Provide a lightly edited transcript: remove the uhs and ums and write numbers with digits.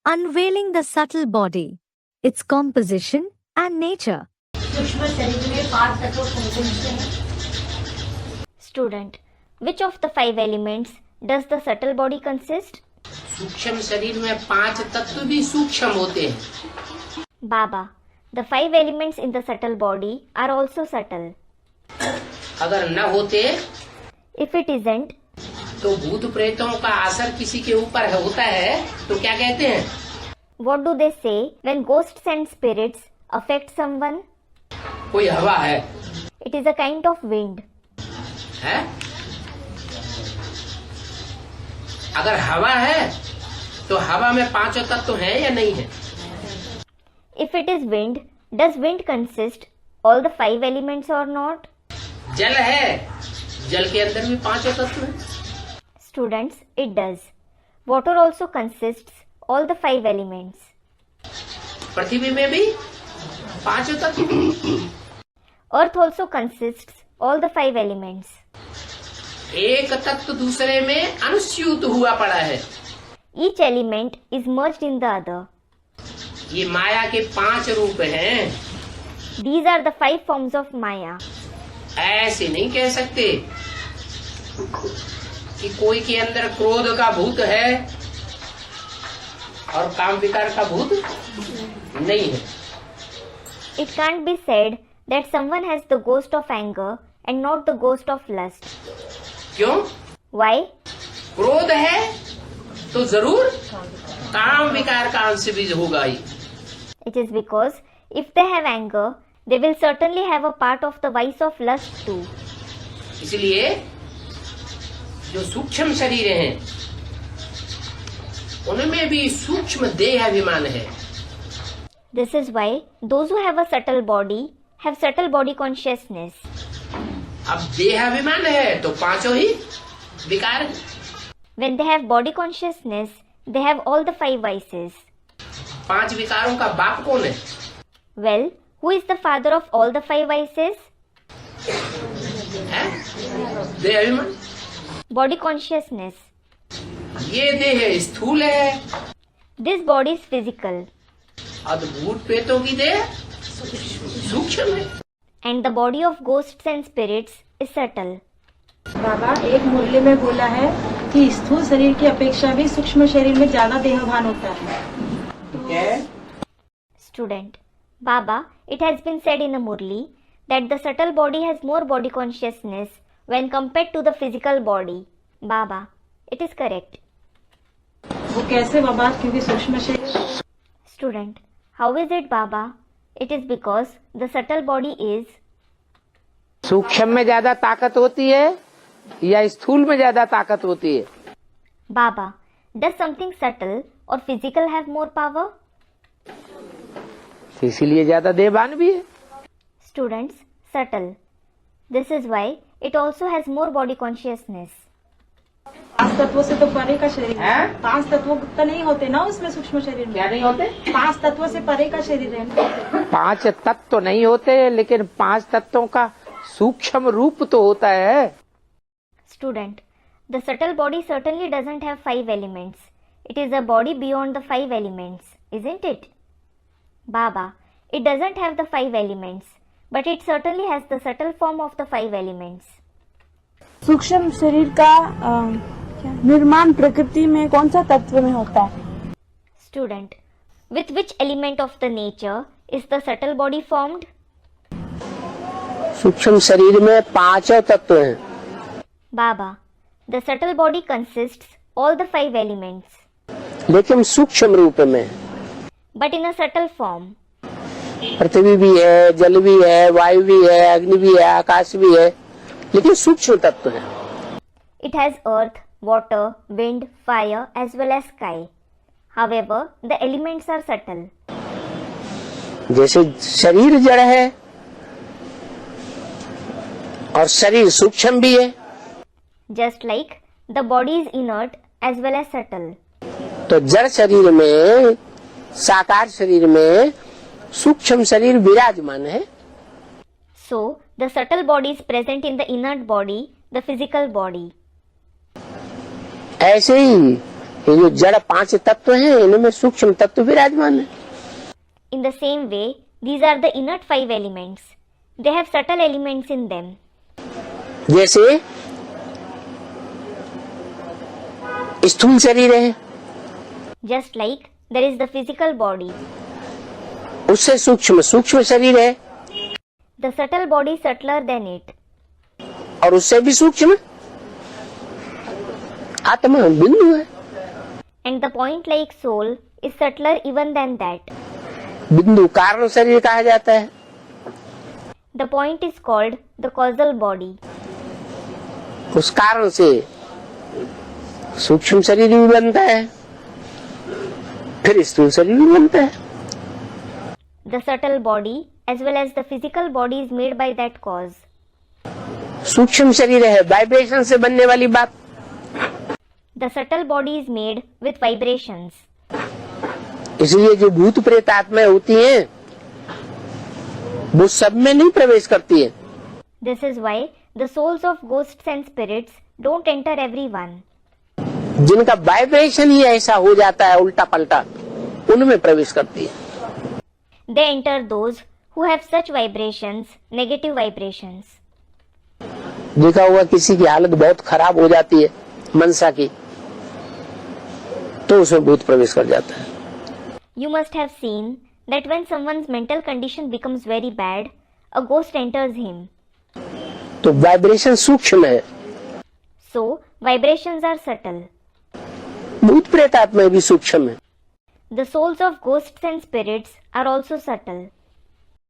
unveiling the subtle body, its composition and nature. Student, which of the 5 elements does the subtle body consist? सूक्ष्म शरीर में 5 तत्व भी सूक्ष्म होते हैं. Baba, the 5 elements in the subtle body are also subtle. अगर न होते If it isn't, तो भूत प्रेतों का असर किसी के ऊपर होता है तो क्या कहते हैं? what do they say when ghosts and spirits affect someone? कोई हवा है. It is a kind of wind. है? अगर हवा है तो हवा में 5 तत्व हैं या नहीं है? If it is wind, does wind consist all the 5 elements or not? जल है, जल के अंदर भी 5 तत्व हैं. Students, it does. Water also consists all the 5 elements. पृथ्वी में भी 5 तत्व. Earth also consists all the 5 elements. एक तत्व दूसरे में अनुस्यूत हुआ पड़ा है. Each element is merged in the other. ये माया के 5 रूप हैं. These are the 5 forms of Maya. ऐसे नहीं कह सकते कि कोई के अंदर क्रोध का भूत है और काम विकार का भूत नहीं है. It can't be said that someone has the ghost of anger and not the ghost of lust. क्यों? Why? क्रोध है तो जरूर काम विकार का अंश भी होगा ही. It is because if they have anger, they will certainly have a part of the vice of lust too. इसलिए जो सूक्ष्म शरीर हैं उनमें भी सूक्ष्म देह अभिमान है. This is why those who have a subtle body have subtle body consciousness. अब देह अभिमान है तो 5 ही विकार हैं. When they have body consciousness, they have all the 5 vices. 5 विकारों का बाप कौन है? Well, who is the father of all the 5 vices? है? देह अभिमान. Body consciousness. ये देह स्थूल है. This body is physical. अद्भुत प्रेतों की देह सूक्ष्म है. And the body of ghosts and spirits is subtle. बाबा, एक मुरली में बोला है कि स्थूल शरीर की अपेक्षा भी सूक्ष्म शरीर में ज्यादा देहभान होता है. Student, Baba, it has been said in a Murli that the subtle body has more body consciousness when compared to the physical body. Baba, it is correct. वो कैसे बाबा? क्योंकि सूक्ष्म शरीर. Student, how is it, Baba? It is because the subtle body is. सूक्ष्म में ज्यादा ताकत होती है या स्थूल में ज्यादा ताकत होती है? Baba, does something subtle or physical have more power? इसीलिए ज्यादा देहभान भी है. Students, subtle. This is why it also has more body consciousness. 5 तत्वों से तो परे का शरीर है. हैं? 5 तत्वों तो नहीं होते ना उसमें सूक्ष्म शरीर में. क्या नहीं होते? 5 तत्वों से परे का शरीर है. 5 तत्व तो नहीं होते लेकिन 5 तत्वों का सूक्ष्म रूप तो होता है. Student, the subtle body certainly doesn't have 5 elements. It is a body beyond the 5 elements, isn't it? Baba, it doesn't have the 5 elements, but it certainly has the subtle form of the 5 elements. सूक्ष्म शरीर का निर्माण प्रकृति में कौन सा तत्व में होता है? Student, with which element of the nature is the subtle body formed? सूक्ष्म शरीर में 5 तत्व हैं. Baba, the subtle body consists all the 5 elements, लेकिन सूक्ष्म रूप में. but in a subtle form. पृथ्वी भी है, जल भी है, वायु भी है, अग्नि भी है, आकाश भी है, लेकिन सूक्ष्म तत्व है. It has earth, water, wind, fire as well as sky. However, the elements are subtle. जैसे शरीर जड़ है और शरीर सूक्ष्म भी है. Just like the body is inert as well as subtle. तो जड़ शरीर में, साकार शरीर में सूक्ष्म शरीर विराजमान है. So, the subtle body is present in the inert body, the physical body. ऐसे ही ये जो जड़ 5 तत्व हैं, इनमें सूक्ष्म तत्व विराजमान है। In the same way, these are the inert 5 elements. They have subtle elements in them. जैसे स्थूल शरीर है, Just like there is the physical body. उससे सूक्ष्म शरीर है, The subtle body is subtler than it. और उससे भी सूक्ष्म आत्मा बिंदु है। And the point like soul is subtler even than that. बिंदु कारण शरीर कहा जाता है। The point is called the causal body. उस कारण से सूक्ष्म शरीर भी बनता है, फिर स्थूल शरीर भी बनता है। The subtle body as well as the physical body is made by that cause. सूक्ष्म शरीर है, वाइब्रेशन से बनने वाली बात। The subtle body is made with vibrations. इसलिए जो भूत प्रेत आत्माएं होती हैं, वो सब में नहीं प्रवेश करती है। This is why the souls of ghosts and spirits don't enter everyone. जिनका वाइब्रेशन ही ऐसा हो जाता है उल्टा पलटा, उनमें प्रवेश करती है। They enter those who have such vibrations, negative vibrations. देखा हुआ किसी की हालत बहुत खराब हो जाती है मनसा की, तो उसमें भूत प्रवेश कर जाता है। You must have seen that when someone's mental condition becomes very bad, a ghost enters him. तो वाइब्रेशन सूक्ष्म है, So, vibrations are subtle. भूत प्रेत आत्माएं भी सूक्ष्म है। The souls of ghosts and spirits are also subtle.